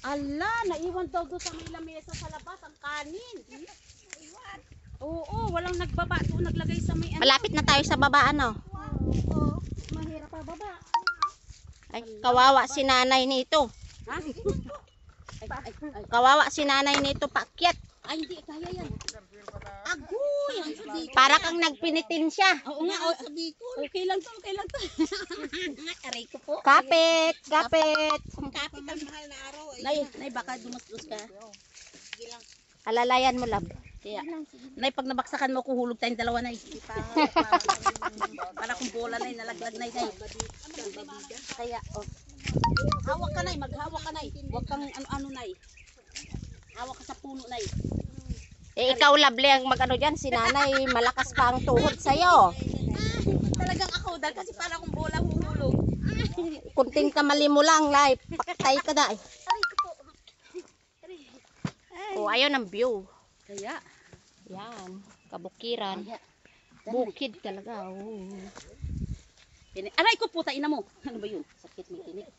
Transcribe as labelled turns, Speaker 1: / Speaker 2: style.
Speaker 1: Ala, naiwan daw doon sa may lamesa sa labas ang kanin. Oo, walang nagbaba doon, naglagay sa may ano.
Speaker 2: Malapit na tayo sa baba, ano?
Speaker 1: Oo, mahirap pa baba.
Speaker 2: Ay, kawawa si nanay nito.
Speaker 1: Ha? Ay.
Speaker 2: Kawawa si nanay nito, paakyat.
Speaker 1: Ay, hindi, kaya yan. Agoy!
Speaker 2: Para kang nagpinitin siya.
Speaker 1: Oo nga, okay lang to, okay lang to. Aray ko po.
Speaker 2: Kapit, kapit.
Speaker 1: Kapit ang mahal na araw. Nay, baka dumusdos ka.
Speaker 2: Alalayan mo, love.
Speaker 1: Kaya, nay, pag nabaksakan mo, kuhulog tayong dalawa, nay. Para kung bola, nay, nalaglag, nay. Kaya, oh. Hawak ka, nay, maghawak ka, nay. Huwag kang ano-ano, nay. Hawak ka sa puno, nay.
Speaker 2: Eh, ikaw, lovely, ang mag-ano dyan. Si nanay, malakas pa ang tuhod sa'yo.
Speaker 1: Talagang ako, dahil kasi para kung bola, huhulog.
Speaker 2: Kunting kamali mo lang, live. Paktay ka na.
Speaker 1: Aray ko po.
Speaker 2: Oh, ayun ang view.
Speaker 1: Kaya,
Speaker 2: Yan, kabukiran.
Speaker 1: kaya.
Speaker 2: Bukid talaga. Oh.
Speaker 1: Aray ko po, ina mo. Ano ba yun? Sakit may tinik.